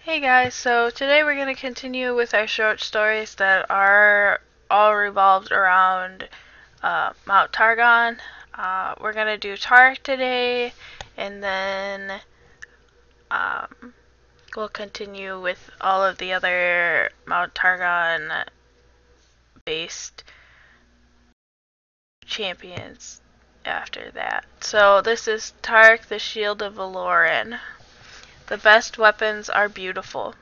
Hey guys, so today we're going to continue with our short stories that are all revolved around Mount Targon. We're going to do Taric today, and then um, we'll continue with all of the other Mount Targon based champions after that. So this is Taric the Shield of Valoran. The best weapons are beautiful.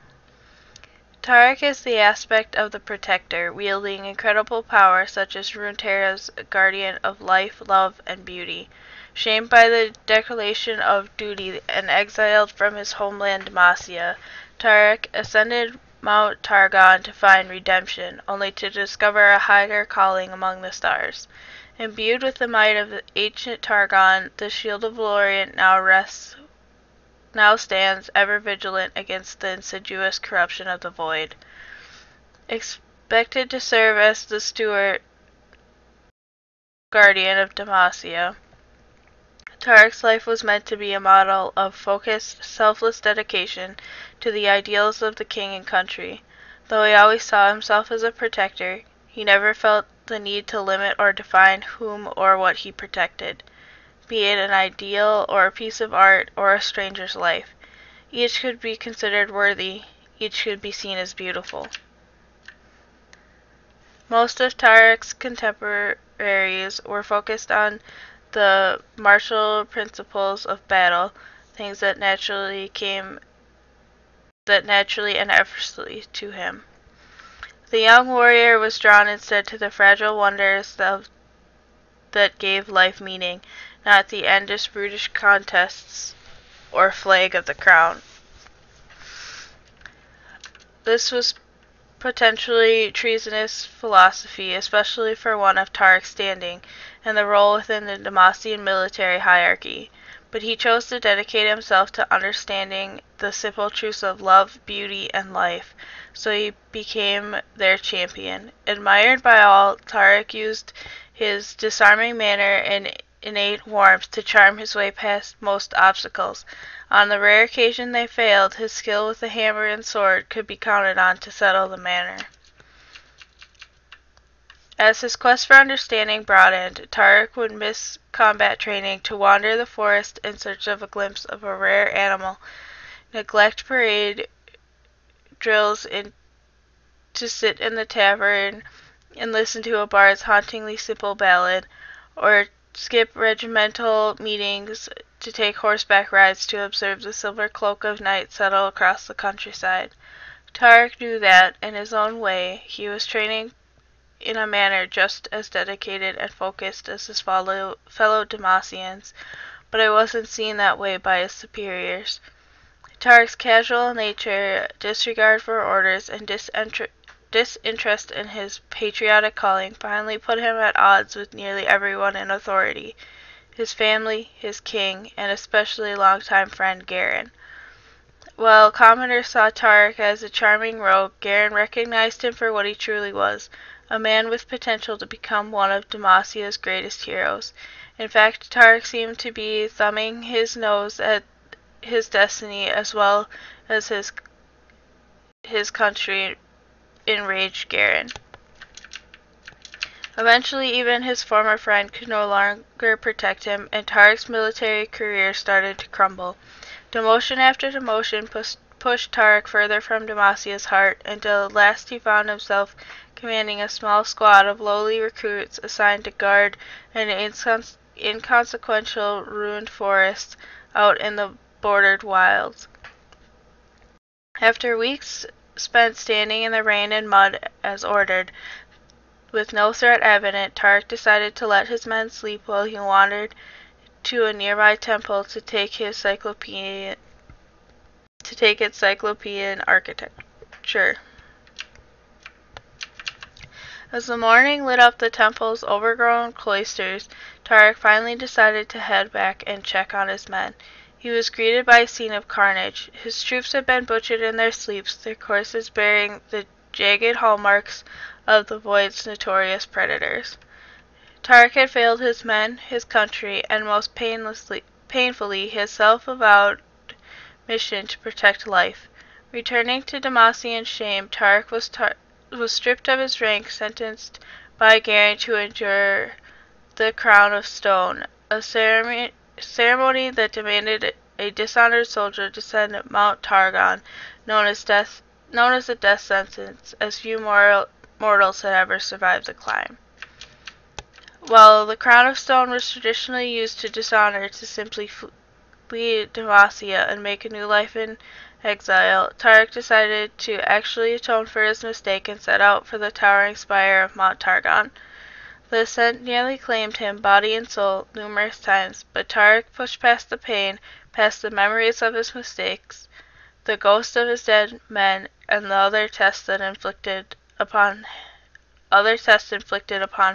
Taric is the aspect of the Protector, wielding incredible power such as Runeterra's guardian of life, love, and beauty. Shamed by the declaration of duty and exiled from his homeland Demacia, Taric ascended Mount Targon to find redemption, only to discover a higher calling among the stars. Imbued with the might of the ancient Targon, the Shield of Valorian now stands ever vigilant against the insidious corruption of the void. Expected to serve as the steward guardian of Demacia, Taric's life was meant to be a model of focused, selfless dedication to the ideals of the king and country. Though he always saw himself as a protector, he never felt the need to limit or define whom or what he protected, be it an ideal or a piece of art or a stranger's life. Each could be considered worthy, each could be seen as beautiful. Most of Taric's contemporaries were focused on the martial principles of battle, things that naturally and effortlessly to him. The young warrior was drawn instead to the fragile wonders that gave life meaning, not the endless brutish contests or flag of the crown. This was potentially treasonous philosophy, especially for one of Taric's standing and the role within the Demacian military hierarchy, but he chose to dedicate himself to understanding the simple truths of love, beauty, and life, so he became their champion. Admired by all, Taric used his disarming manner and innate warmth to charm his way past most obstacles. On the rare occasion they failed, his skill with the hammer and sword could be counted on to settle the matter. As his quest for understanding broadened, Taric would miss combat training to wander the forest in search of a glimpse of a rare animal, neglect parade drills to sit in the tavern and listen to a bard's hauntingly simple ballad, or skip regimental meetings to take horseback rides to observe the silver cloak of night settle across the countryside. Taric knew that, in his own way, he was training in a manner just as dedicated and focused as his fellow Demacians, but it wasn't seen that way by his superiors. Taric's casual nature, disregard for orders, and disinterest in his patriotic calling finally put him at odds with nearly everyone in authority, his family, his king, and especially longtime friend Garen. While commoners saw Taric as a charming rogue, Garen recognized him for what he truly was, a man with potential to become one of Demacia's greatest heroes. In fact, Taric seemed to be thumbing his nose at his destiny as well as his country enraged Garen. Eventually, even his former friend could no longer protect him, and Taric's military career started to crumble. Demotion after demotion pushed Taric further from Demacia's heart, until at last he found himself commanding a small squad of lowly recruits assigned to guard an inconsequential ruined forest out in the bordered wilds. After weeks spent standing in the rain and mud as ordered, with no threat evident, Taric decided to let his men sleep while he wandered to a nearby temple to take its cyclopean architecture. As the morning lit up the temple's overgrown cloisters, Taric finally decided to head back and check on his men. He was greeted by a scene of carnage. His troops had been butchered in their sleeps, their corpses bearing the jagged hallmarks of the Void's notorious predators. Taric had failed his men, his country, and most painfully his self-avowed mission to protect life. Returning to Demacia in shame, Taric was stripped of his rank, sentenced by Garen to endure the crown of stone, a ceremony that demanded a dishonored soldier descend Mount Targon, known as a death sentence, as few mortals had ever survived the climb. While the crown of stone was traditionally used to dishonor to simply flee Demacia and make a new life in exile, Taric decided to actually atone for his mistake and set out for the towering spire of Mount Targon. The ascent nearly claimed him, body and soul, numerous times, but Taric pushed past the pain, past the memories of his mistakes, the ghosts of his dead men, and the other tests inflicted upon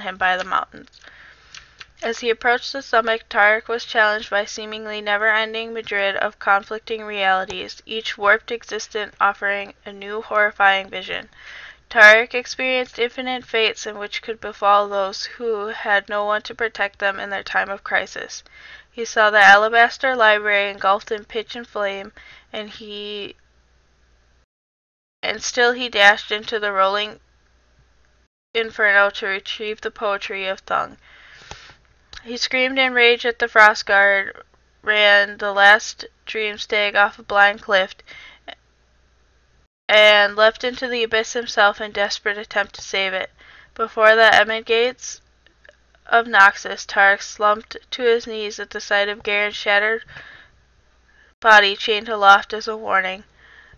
him by the mountains. As he approached the summit, Taric was challenged by seemingly never-ending Madrid of conflicting realities, each warped existence offering a new horrifying vision. Taric experienced infinite fates in which could befall those who had no one to protect them in their time of crisis. He saw the alabaster library engulfed in pitch and flame, and still he dashed into the rolling inferno to retrieve the poetry of Thung. He screamed in rage at the frost guard, ran the last dream stag off a blind cliff, and leapt into the abyss himself in desperate attempt to save it. Before the Emmet gates of Noxus, Taric slumped to his knees at the sight of Garen's shattered body chained aloft as a warning.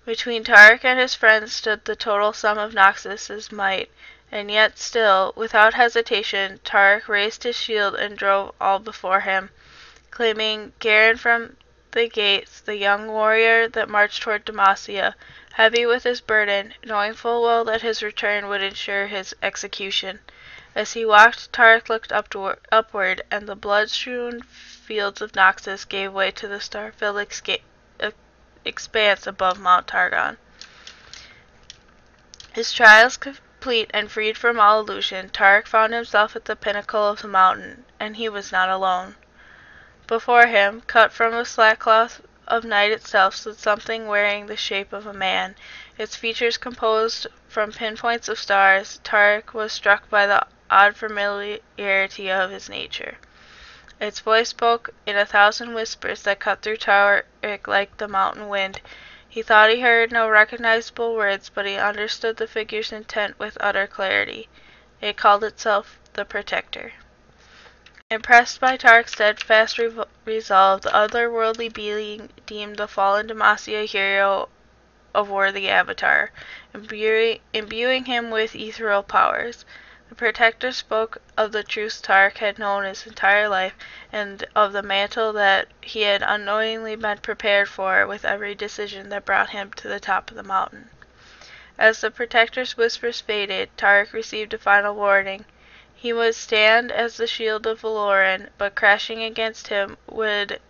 Between Taric and his friends stood the total sum of Noxus's might, and yet still, without hesitation, Taric raised his shield and drove all before him, claiming Garen from the gates, the young warrior that marched toward Demacia, heavy with his burden, knowing full well that his return would ensure his execution. As he walked, Taric looked upward, and the blood-strewn fields of Noxus gave way to the star-filled expanse above Mount Targon. His trials complete and freed from all illusion, Taric found himself at the pinnacle of the mountain, and he was not alone. Before him, cut from the slack cloth of night itself, stood something wearing the shape of a man, its features composed from pinpoints of stars. Taric was struck by the odd familiarity of his nature. Its voice spoke in 1,000 whispers that cut through Taric like the mountain wind. He thought he heard no recognizable words, but he understood the figure's intent with utter clarity. It called itself the Protector. Impressed by Taric's steadfast resolve, the otherworldly being deemed the fallen Demacia hero a worthy avatar, imbuing him with ethereal powers. The Protector spoke of the truths Taric had known his entire life, and of the mantle that he had unknowingly been prepared for with every decision that brought him to the top of the mountain. As the Protector's whispers faded, Taric received a final warning. He would stand as the shield of Valoran, but crashing against him would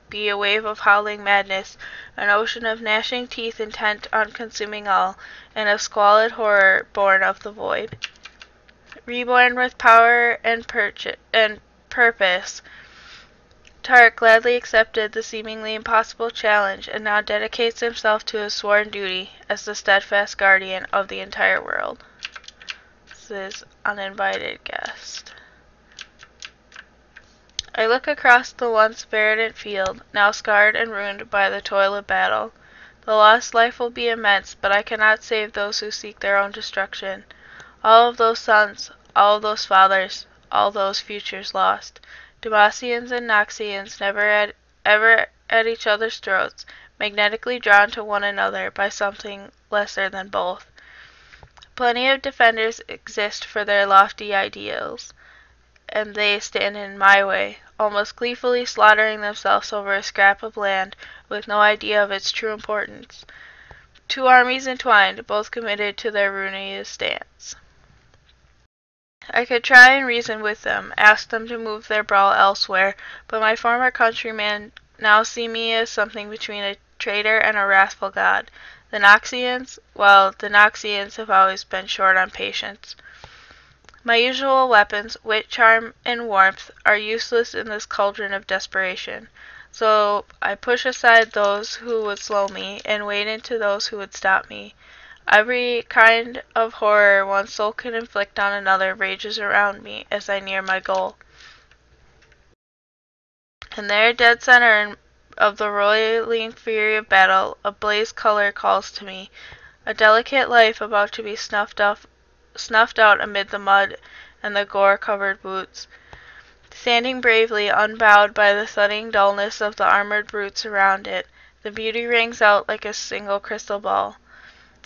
be a wave of howling madness, an ocean of gnashing teeth intent on consuming all, and of squalid horror born of the void. Reborn with power and purpose, Taric gladly accepted the seemingly impossible challenge, and now dedicates himself to his sworn duty as the steadfast guardian of the entire world. This is Uninvited Guest. I look across the once verdant field, now scarred and ruined by the toil of battle. The lost life will be immense, but I cannot save those who seek their own destruction. All of those sons, all of those fathers, all those futures lost. Demacians and Noxians ever at each other's throats, magnetically drawn to one another by something lesser than both. Plenty of defenders exist for their lofty ideals, and they stand in my way, almost gleefully slaughtering themselves over a scrap of land with no idea of its true importance. Two armies entwined, both committed to their ruinous stance. I could try and reason with them, ask them to move their brawl elsewhere, but my former countrymen now see me as something between a traitor and a wrathful god. The Noxians have always been short on patience. My usual weapons, wit, charm, and warmth, are useless in this cauldron of desperation. So I push aside those who would slow me, and wade into those who would stop me. Every kind of horror one soul can inflict on another rages around me as I near my goal. And there, dead center of the roiling fury of battle, a blaze color calls to me, a delicate life about to be snuffed out amid the mud and the gore-covered boots. Standing bravely, unbowed by the thudding dullness of the armored brutes around it, the beauty rings out like a single crystal ball.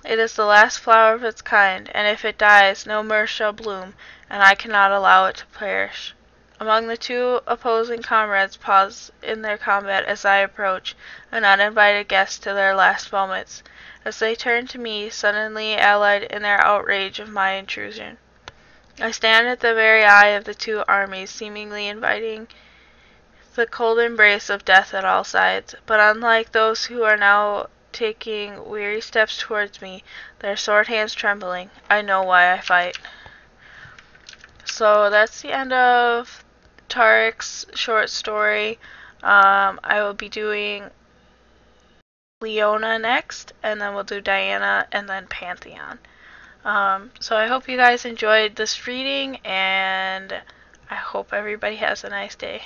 It is the last flower of its kind, and if it dies, no mirth shall bloom, and I cannot allow it to perish. Among the two opposing comrades pause in their combat as I approach, an uninvited guest to their last moments, as they turn to me, suddenly allied in their outrage of my intrusion. I stand at the very eye of the two armies, seemingly inviting the cold embrace of death at all sides, but unlike those who are now taking weary steps towards me, their sword hands trembling, I know why I fight. So that's the end of Taric's short story. I will be doing Leona next, and then we'll do Diana, and then Pantheon. So I hope you guys enjoyed this reading, and I hope everybody has a nice day.